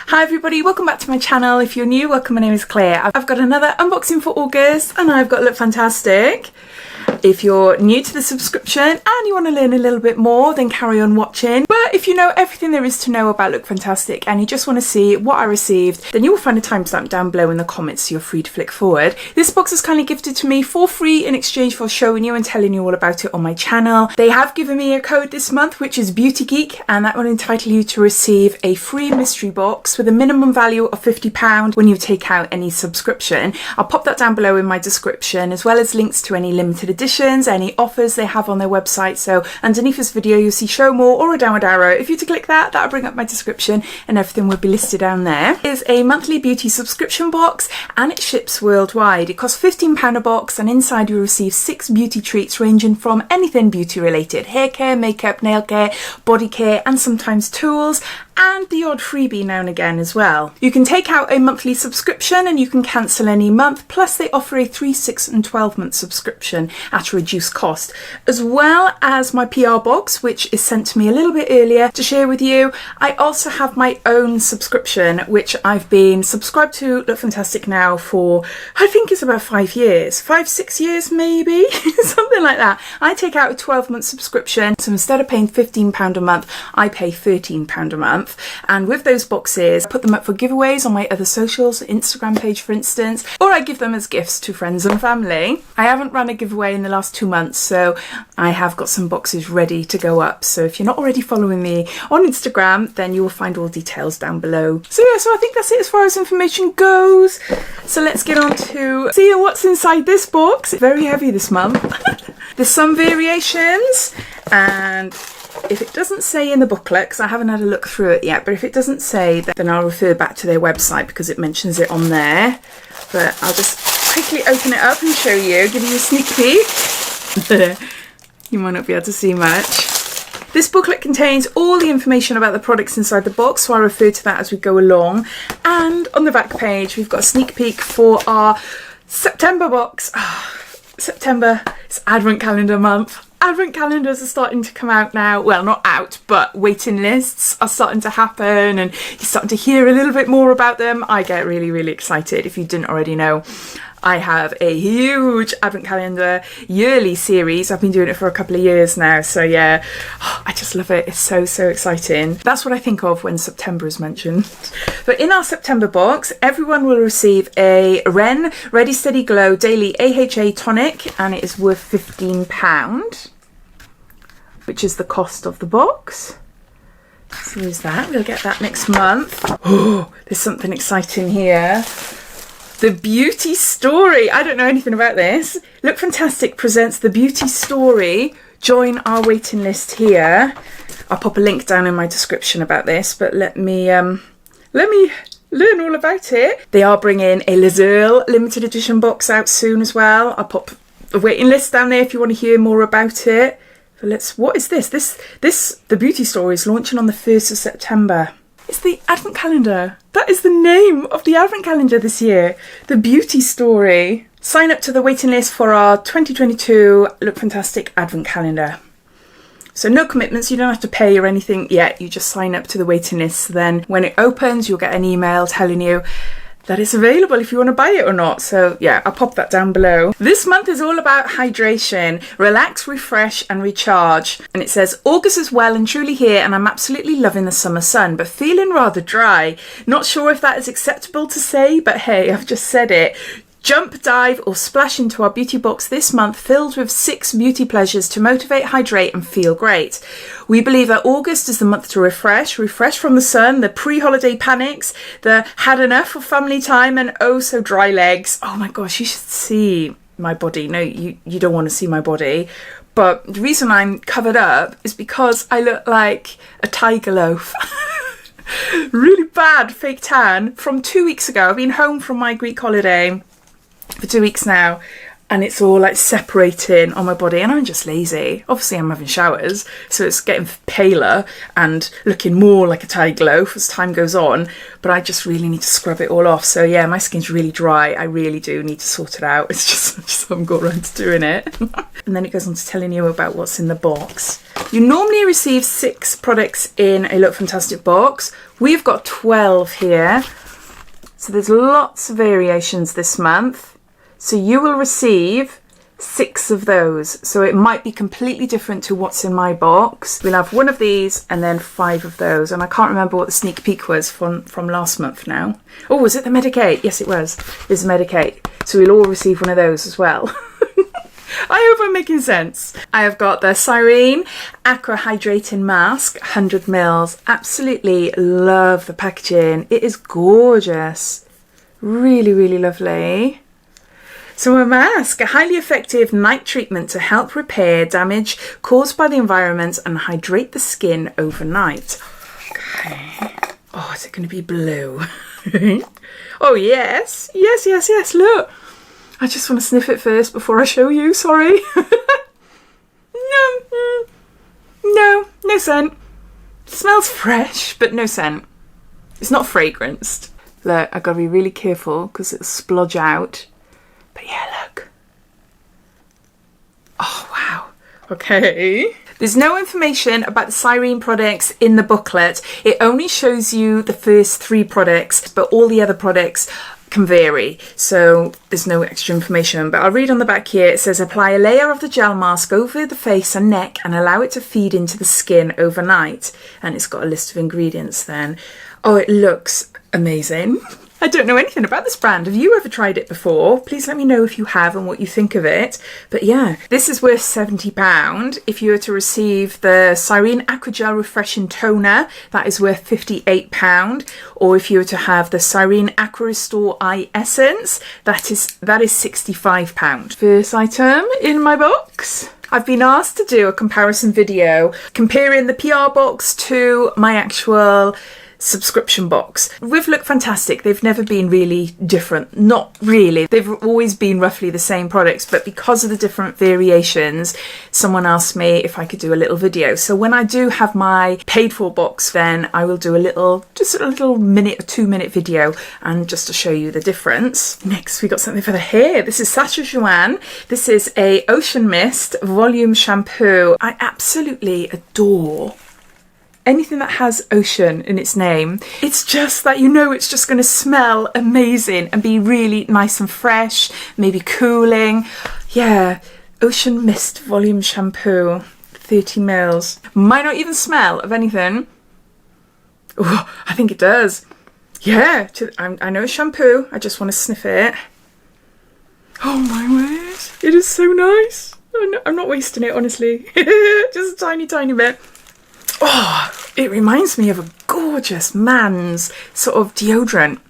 Hi everybody, welcome back to my channel. If you're new, welcome, my name is Claire. I've got another unboxing for August and I've got Lookfantastic. If you're new to the subscription and you want to learn a little bit more, then carry on watching. But if you know everything there is to know about Lookfantastic and you just want to see what I received, then you will find a timestamp down below in the comments, so you're free to flick forward. This box is kindly gifted to me for free in exchange for showing you and telling you all about it on my channel. They have given me a code this month, which is BeautyGeek, and that will entitle you to receive a free mystery box with a minimum value of £50 when you take out any subscription. I'll pop that down below in my description, as well as links to any limited editions, any offers they have on their website. So underneath this video you'll see show more or a downward arrow. If you were to click that, that'll bring up my description and everything will be listed down there. It is a monthly beauty subscription box and it ships worldwide. It costs £15 a box, and inside you receive 6 beauty treats ranging from anything beauty related: hair care, makeup, nail care, body care, and sometimes tools, and the odd freebie now and again as well. You can take out a monthly subscription and you can cancel any month, plus they offer a 3, 6 and 12 month subscription at a reduced cost, as well as my PR box, which is sent to me a little bit earlier to share with you. I also have my own subscription, which I've been subscribed to Lookfantastic now for, I think it's about 5 years, 5, 6 years maybe, something like that. I take out a 12-month subscription, so instead of paying £15 a month, I pay £13 a month. And with those boxes, I put them up for giveaways on my other socials, Instagram page for instance, or I give them as gifts to friends and family. I haven't run a giveaway in the last 2 months, so I have got some boxes ready to go up. So if you're not already following me on Instagram, then you will find all details down below. So yeah, so I think that's it as far as information goes. So let's get on to seeing what's inside this box. It's very heavy this month. There's some variations, and if it doesn't say in the booklet, because I haven't had a look through it yet, but if it doesn't say, then I'll refer back to their website because it mentions it on there. But I'll just quickly open it up and show you, give you a sneak peek. You might not be able to see much. This booklet contains all the information about the products inside the box, so I refer to that as we go along. And on the back page, we've got a sneak peek for our September box. September, it's Advent calendar month. Advent calendars are starting to come out now. Well, not out, but waiting lists are starting to happen and you're starting to hear a little bit more about them. I get really, really excited. If you didn't already know, I have a huge Advent calendar yearly series. I've been doing it for a couple of years now. So yeah, I just love it. It's so, so exciting. That's what I think of when September is mentioned. But in our September box, everyone will receive a Ren Ready Steady Glow Daily AHA Tonic, and it is worth £15, which is the cost of the box. So there's that. We'll get that next month. Oh, there's something exciting here. The Beauty Story. I don't know anything about this. Lookfantastic presents The Beauty Story. Join our waiting list here. I'll pop a link down in my description about this, but let me learn all about it. They are bringing a Les Earl limited edition box out soon as well. I'll pop a waiting list down there if you want to hear more about it. But what is this? The Beauty Story is launching on the 1st of September. It's the Advent calendar. That is the name of the Advent calendar this year. The Beauty Story. Sign up to the waiting list for our 2022 Lookfantastic Advent calendar. So no commitments, you don't have to pay or anything yet. You just sign up to the waiting list. Then when it opens, you'll get an email telling you that it's available if you want to buy it or not. So yeah, I'll pop that down below. This month is all about hydration. Relax, refresh and recharge. And it says, August is well and truly here and I'm absolutely loving the summer sun, but feeling rather dry. Not sure if that is acceptable to say, but hey, I've just said it. Jump, dive or splash into our beauty box this month, filled with 6 beauty pleasures to motivate, hydrate and feel great. We believe that August is the month to refresh from the sun, the pre-holiday panics, the had enough of family time and oh so dry legs. Oh my gosh, you should see my body. No, you don't want to see my body. But the reason I'm covered up is because I look like a tiger loaf. Really bad fake tan from 2 weeks ago. I've been home from my Greek holiday for 2 weeks now, and it's all like separating on my body, and I'm just lazy. Obviously I'm having showers, so it's getting paler and looking more like a Thai glow as time goes on, but I just really need to scrub it all off. So yeah, my skin's really dry. I really do need to sort it out. It's just I just haven't got around to doing it. And then it goes on to telling you about what's in the box. You normally receive 6 products in a Lookfantastic box. We've got 12 here, so there's lots of variations this month. So you will receive 6 of those. So it might be completely different to what's in my box. We'll have 1 of these and then 5 of those. And I can't remember what the sneak peek was from last month now. Oh, was it the Medigate? Yes, it was. It's Medigate. So we'll all receive 1 of those as well. I hope I'm making sense. I have got the Cyrene Aqua Hydrating Mask, 100 mils. Absolutely love the packaging. It is gorgeous. Really, really lovely. So a mask, a highly effective night treatment to help repair damage caused by the environment and hydrate the skin overnight. Okay. Oh, is it going to be blue? Oh, yes. Yes, yes, yes. Look. I just want to sniff it first before I show you. Sorry. No scent. It smells fresh, but no scent. It's not fragranced. Look, I've got to be really careful because it'll splodge out. But yeah, look. Oh, wow. Okay. There's no information about the Cyrene products in the booklet. It only shows you the first 3 products, but all the other products can vary. So there's no extra information. But I'll read on the back here. It says, apply a layer of the gel mask over the face and neck and allow it to feed into the skin overnight. And it's got a list of ingredients then. Oh, it looks amazing. I don't know anything about this brand. Have you ever tried it before? Please let me know if you have and what you think of it. But yeah, this is worth £70. If you were to receive the Cyrene Aqua Gel Refreshing Toner, that is worth £58. Or if you were to have the Cyrene Aqua Restore Eye Essence, that is £65. First item in my box. I've been asked to do a comparison video comparing the PR box to my actual subscription box. With Lookfantastic, they've never been really different. Not really. They've always been roughly the same products, but because of the different variations, someone asked me if I could do a little video. So when I do have my paid for box, then I will do just a little minute or 2-minute video and just to show you the difference. Next, we got something for the hair. This is Sacha Joanne. This is a Ocean Mist Volume Shampoo. I absolutely adore anything that has ocean in its name. It's just that you know it's just going to smell amazing and be really nice and fresh, maybe cooling. Yeah, Ocean Mist Volume Shampoo, 30 mils. Might not even smell of anything. Oh, I think it does. Yeah, I know it's shampoo. I just want to sniff it. Oh my word, it is so nice. I'm not wasting it, honestly. Just a tiny, tiny bit. Oh, it reminds me of a gorgeous man's sort of deodorant.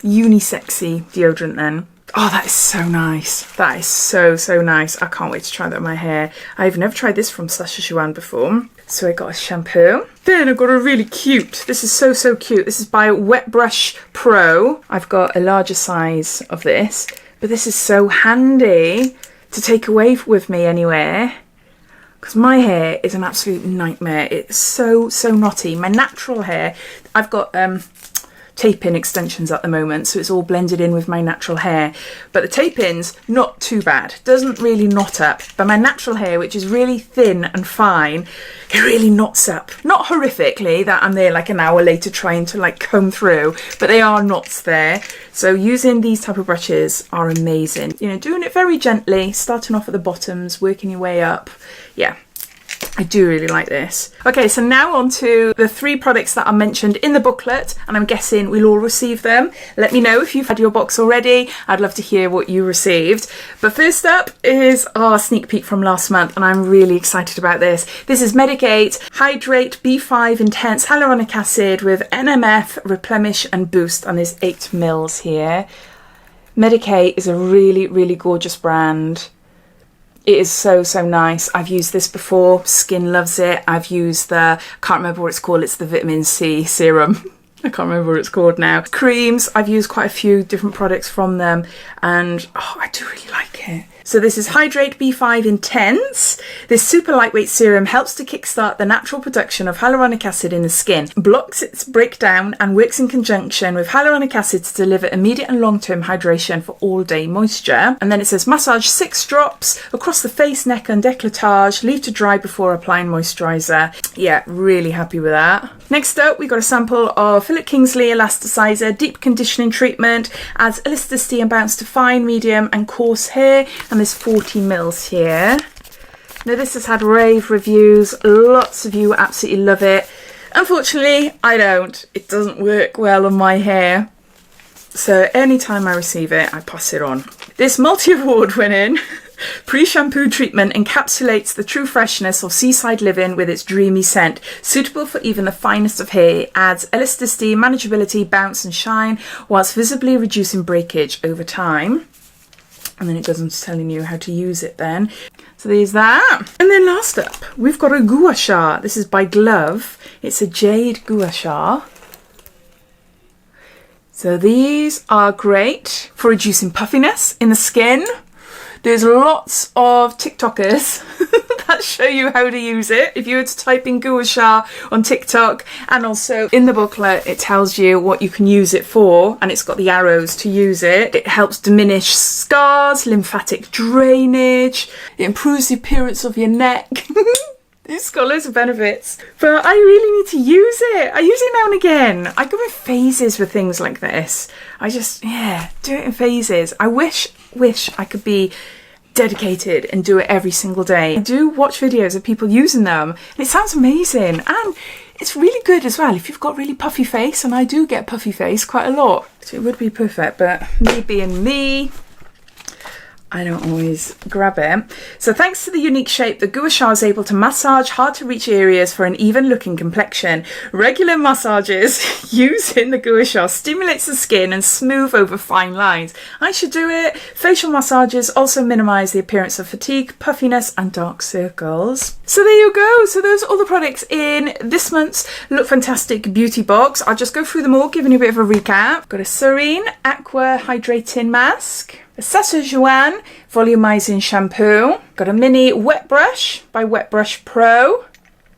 Unisexy deodorant then. Oh, that is so nice. That is so, so nice. I can't wait to try that on my hair. I've never tried this from Sacha Joanne before. So I got a shampoo. Then I've got a really cute. This is so, so cute. This is by Wet Brush Pro. I've got a larger size of this. But this is so handy to take away with me anywhere. Because my hair is an absolute nightmare. It's so, so knotty. My natural hair, I've got tape-in extensions at the moment, so it's all blended in with my natural hair. But the tape-in's not too bad. Doesn't really knot up. But my natural hair, which is really thin and fine, it really knots up. Not horrifically, that I'm there like an hour later trying to like comb through, but they are knots there. So using these type of brushes are amazing. You know, doing it very gently, starting off at the bottoms, working your way up. Yeah, I do really like this. Okay, so now on to the 3 products that are mentioned in the booklet, and I'm guessing we'll all receive them. Let me know if you've had your box already. I'd love to hear what you received. But first up is our sneak peek from last month, and I'm really excited about this. This is Medigate Hydrate B5 Intense Hyaluronic Acid with NMF, Replenish and Boost, and there's 8 mils here. Medigate is a really, really gorgeous brand. It is so, so nice. I've used this before. Skin loves it. I've used the, can't remember what it's called. It's the vitamin C serum. I can't remember what it's called now. Creams. I've used quite a few different products from them. And oh, I do really like like it. So this is Hydrate B5 Intense. This super lightweight serum helps to kickstart the natural production of hyaluronic acid in the skin, blocks its breakdown and works in conjunction with hyaluronic acid to deliver immediate and long-term hydration for all-day moisture. And then it says massage 6 drops across the face, neck and décolletage, leave to dry before applying moisturiser. Yeah, really happy with that. Next up, we got a sample of Kingsley Elasticizer Deep Conditioning Treatment. Adds elasticity and bounce to fine, medium and coarse hair. And there's 40 mils here. Now this has had rave reviews. Lots of you absolutely love it. Unfortunately, I don't. It doesn't work well on my hair. So anytime I receive it, I pass it on. This multi-award winning pre-shampoo treatment encapsulates the true freshness of seaside living with its dreamy scent, suitable for even the finest of hair. Adds elasticity, manageability, bounce and shine, whilst visibly reducing breakage over time. And then it goes on to telling you how to use it then. So there's that. And then last up, we've got a Gouache. This is by Glove. It's a jade Gouache. So these are great for reducing puffiness in the skin. There's lots of TikTokers that show you how to use it. If you were to type in Gouache on TikTok, and also in the booklet it tells you what you can use it for, and it's got the arrows to use it. It helps diminish scars, lymphatic drainage, it improves the appearance of your neck. It's got loads of benefits, but I really need to use it. I use it now and again. I go in phases with things like this. I just, yeah, do it in phases. I wish I could be dedicated and do it every single day. I do watch videos of people using them and it sounds amazing, and it's really good as well if you've got really puffy face, and I do get puffy face quite a lot. So it would be perfect, but me being me, I don't always grab it. So thanks to the unique shape, the Gouache is able to massage hard to reach areas for an even looking complexion. Regular massages using the Gouache stimulates the skin and smooth over fine lines. I should do it. Facial massages also minimise the appearance of fatigue, puffiness and dark circles. So there you go. So those are all the products in this month's Lookfantastic beauty box. I'll just go through them all, giving you a bit of a recap. Got a Serene Aqua Hydrating Mask. A Joanne Volumizing Shampoo. Got a mini wet brush by Wet Brush Pro.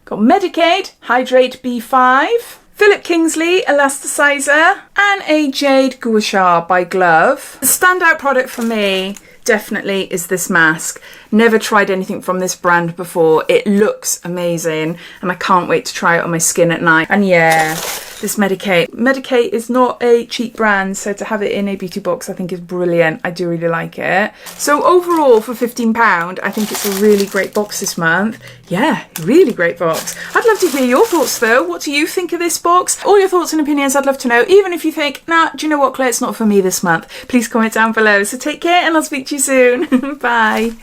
Got Medigate Hydrate B5. Kingsley Elasticizer. And a Jade Gouache by Glove. The standout product for me definitely is this mask. Never tried anything from this brand before. It looks amazing and I can't wait to try it on my skin at night. And yeah, this Medigate. Medigate is not a cheap brand, so to have it in a beauty box I think is brilliant. I do really like it. So overall for £15, I think it's a really great box this month. Yeah, really great box. I'd love to hear your thoughts though. What do you think of this box? All your thoughts and opinions I'd love to know. Even if you think, nah, do you know what, Claire, it's not for me this month. Please comment down below. So take care and I'll speak to you soon. Bye.